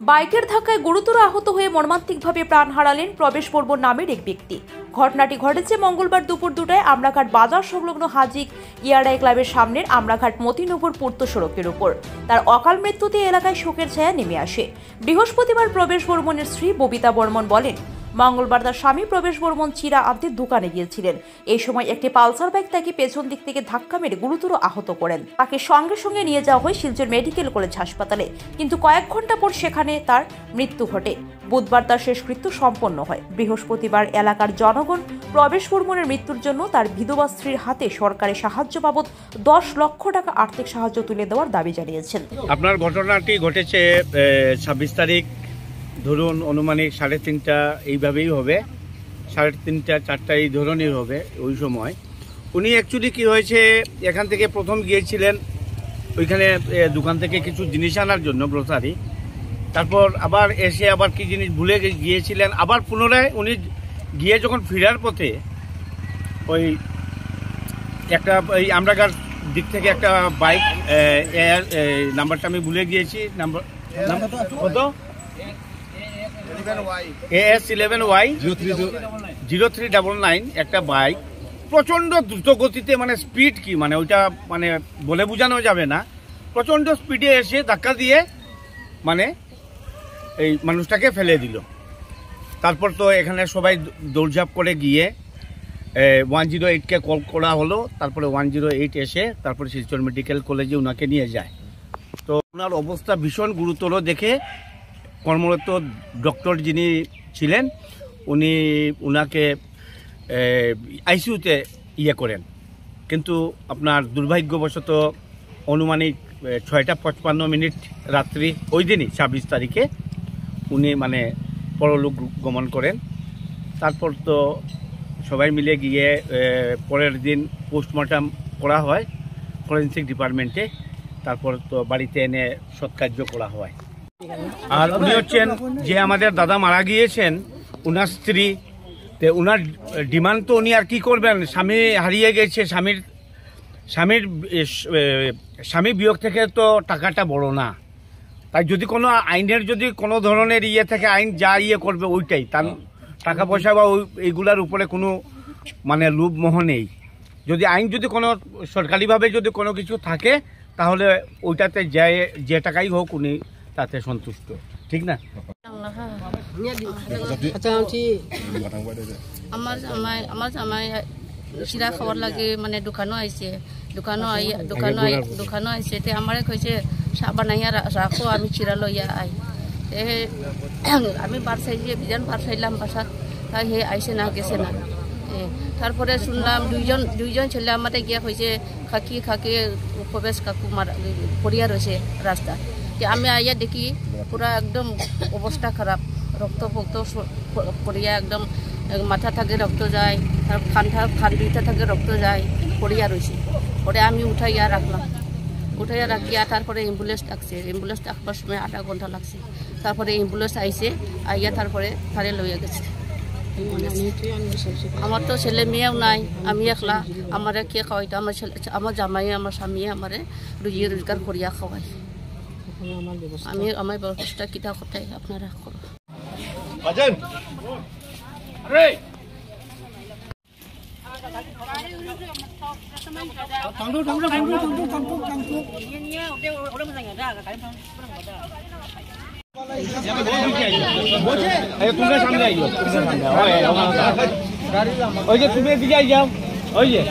বাইকের ধাক্কায় গুরুতর আহত হয়ে মর্মান্তিকভাবে প্রাণ হারালেন প্রবেশ বর্মন নামের এক ব্যক্তি। ঘটনাটি ঘটেছে মঙ্গলবার দুপুর 2টায় আমরাঘাট বাজার সংলগ্ন হাজিক ইয়ারাই ক্লাবের সামনের আমরাঘাট মতিনগর পূর্ত সড়কের উপর। তার অকাল মৃত্যুতে এলাকায় শোকের ছায়া নেমে আসে। বৃহস্পতিবার প্রবেশ বর্মনের স্ত্রী ববিতা বর্মন বলেন, মঙ্গলবার তার স্বামী প্রবেশ বর্মন চিরা আনতে দোকানে গিয়েছিলেন। এই সময় একটি পালসার বাইক তাকে পেছন দিক থেকে ধাক্কা মেরে গুরুতর আহত করেন। তাকে সঙ্গে সঙ্গে নিয়ে যাওয়া হয় শিলচর মেডিকেল কলেজ হাসপাতালে, কিন্তু কয়েক ঘন্টা পর সেখানে তার মৃত্যু ঘটে। বুধবার তার শেষকৃত্য সম্পন্ন হয়। বৃহস্পতিবার এলাকার জনগণ প্রবেশ বর্মনের মৃত্যুর জন্য তার বিধবা স্ত্রীর হাতে সরকারি সাহায্য বাবদ 10 লক্ষ টাকা আর্থিক সাহায্য তুলে দেওয়ার দাবি জানিয়েছেন। আপনার ঘটনাটি ঘটেছে 26 তারিখ, ধরুন অনুমানিক 3:30 এইভাবেই হবে, 3:30 4টা এই ধরনের হবে। ওই সময় উনি অ্যাকচুয়ালি কি হয়েছে, এখান থেকে প্রথম গিয়েছিলেন ওইখানে দোকান থেকে কিছু জিনিস আনার জন্য, গ্রোসারি। তারপর আবার এসে আবার কি জিনিস ভুলে গিয়েছিলেন। আবার পুনরায় উনি গিয়ে যখন ফেরার পথে ওই একটা এই আমরাঘাট দিক থেকে একটা বাইক, নাম্বারটা আমি ভুলে গিয়েছি, নাম্বার কত, AS11Y 0399 একটা বাইক প্রচন্ড দ্রুত গতিতে, মানে স্পিড কি মানে ওইটা মানে বলে বোঝানো যাবে না, প্রচন্ড স্পিডে এসে ধাক্কা দিয়ে মানে এই মানুষটাকে ফেলে দিল। তারপর তো এখানে সবাই দৌড়ঝাঁপ করে গিয়ে 108কে কল করা হলো। তারপরে 108 এসে তারপরে শিলচর মেডিকেল কলেজে ওনাকে নিয়ে যায়। তো ওনার অবস্থা ভীষণ গুরুতর দেখে কর্মরত ডক্টর যিনি ছিলেন উনি ওনাকে আইসিইউতে করেন, কিন্তু আপনার দুর্ভাগ্যবশত অনুমানিক 6:55 রাত্রি ওই দিনই 26 তারিখে উনি মানে পরলোক গমন করেন। তারপর তো সবাই মিলে গিয়ে পরের দিন পোস্টমর্টম করা হয় ফরেন্সিক ডিপার্টমেন্টে। তারপর তো বাড়িতে এনে সৎকার্য করা হয়। আর উনি হচ্ছেন যে আমাদের দাদা মারা গিয়েছেন, ওনার স্ত্রী। তো ওনার ডিমান্ড তো উনি আর কি করবেন, স্বামী হারিয়ে গেছে, স্বামী বিয়োগ থেকে তো টাকাটা বড় না। তাই যদি কোনো আইনের যদি কোনো ধরনের থেকে আইন যা করবে ওইটাই, তার টাকা পয়সা বা এইগুলার উপরে কোনো মানে লোভ মোহ নেই। যদি আইন যদি কোনো সরকারিভাবে যদি কোনো কিছু থাকে তাহলে ওইটাতে যে টাকাই হোক উনি তাতে সন্তুষ্ট, ঠিক না? আমার জামাই চিৰা খাবার লাগে, মানে দোকানো আইছে, দোকানো আইছে। তে আমারে কইছে চাহ বানাইয়া রাখো, আমি চিৰা লইয়া আই। আমি বার চাইছি, বিজান বার চাইলাম বাসাত, তাই হে আইসে না গেছে না। তারপরে শুনলাম দুইজন ছেলে আমাদের গিয়া কইছে খাকি প্রবেশ কাকু পড়িয়া রয়েছে রাস্তা। আমি আইয়া দেখি পুরা একদম অবস্থা খারাপ, রক্ত পড়িয়া একদম মাথা থাকে রক্ত যায়, তার খান্ডিতে থাকে রক্ত যায়, পড়িয়া রয়েছে। পরে আমি উঠাইয়া রাখিয়া তারপরে অ্যাম্বুলেন্স ডাকছে। অ্যাম্বুলেন্স ডাকবার সময় 8 ঘন্টা লাগছে। তারপরে অ্যাম্বুলেন্স আইসে, আইয়া তারপরে তারে লইয়া গেছে। আমার তো ছেলে মেয়েও নাই, আমি একলা। আমারে কে খাওয়াইতো? আমার জামাই আমার স্বামী আমারে রোজগার করিয়া খাওয়াই। আমার ব্যবস্থা কিটা কথাই আপনারা করো। তোমরা সামনে আইও, ওই যে তুমি এদিকে আই যাও, ওই যে